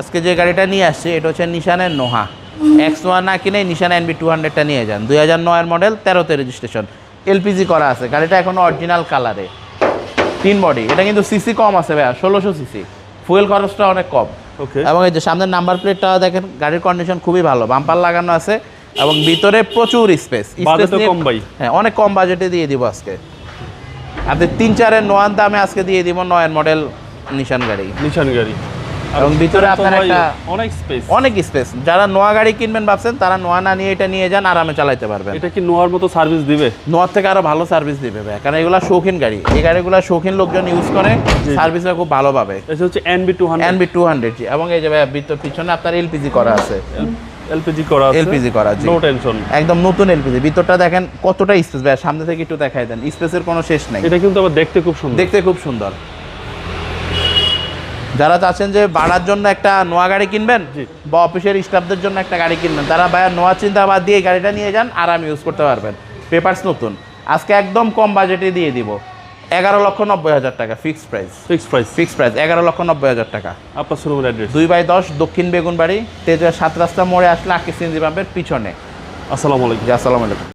আজকে যে গাড়িটা নিয়ে আসছি এটা হচ্ছে নিশানের নোহা এক্স নোয়া না কিনে নিশান NB 200টা নিয়ে যান 2009 এর মডেল 13তে রেজিস্ট্রেশন এলপিজি করা আছে গাড়িটা এখনো অরিজিনাল কালারে 3 বডি এটা কিন্তু সিসি কম আছে ভাইয়া 1600 সিসি ফুয়েল খরচটা অনেক কম ওকে এবং এই যে সামনের নাম্বার প্লেটটা দেখেন গাড়ির কন্ডিশন খুবই ভালো বাম্পার লাগানো আছে এবং ভিতরে প্রচুর স্পেস কম ভাই হ্যাঁ অনেক কম বাজেটে দিয়ে দিব আজকে আপনি 3-4 এর নোয়ান দামে আজকে দিয়ে দিব 9 এর মডেল নিশান গাড়ি এবং ভিতরে আপনার একটা অনেক স্পেস যারা নোয়া গাড়ি কিনবেন ভাবছেন তারা নোয়া না নিয়ে এটা নিয়ে যান আরামে চালাতে পারবেন এটা কি নোয়ার মতো সার্ভিস দিবে নোয়ার থেকে আরো ভালো সার্ভিস দিবে ভাই কারণ এগুলা শৌখিন গাড়ি এই গাড়িগুলা শৌখিন লোকজন ইউজ করে সার্ভিসটা খুব ভালো পাবে এটা হচ্ছে NB 200 জি এবং এই যে ভাই ভিতর পিছনে আপনার এলপিজি করা আছে এলপিজি করা আছে জি নো টেনশন একদম নতুন এলপিজি ভিতরটা দেখেন কতটা স্পেস ভাই সামনে থেকে একটু দেখাই দেন স্পেসের কোনো শেষ নাই এটা কিন্তু আবার দেখতে খুব সুন্দর যারা চাচ্ছেন যে ভাড়ার জন্য একটা নোয়া গাড়ি কিনবেন বা অফিসের স্টাফদের জন্য একটা গাড়ি কিনবেন তারা ভাইয়া নোয়া চিন্তা বাদ দিয়ে গাড়িটা নিয়ে যান আরাম ইউজ করতে পারবেন পেপারস নতুন আজকে একদম কম বাজেটে দিয়ে দিব 11,90,000 টাকা ফিক্সড প্রাইস 11,90,000 টাকা আপনার শোরুমের অ্যাড্রেস 2/10 দক্ষিণ বেগুনবাড়ি তেজগাঁ 7 রাস্তা মোড়ে আসলে আকিস সিএনজি পাম্পের পিছনে আসসালামু আলাইকুম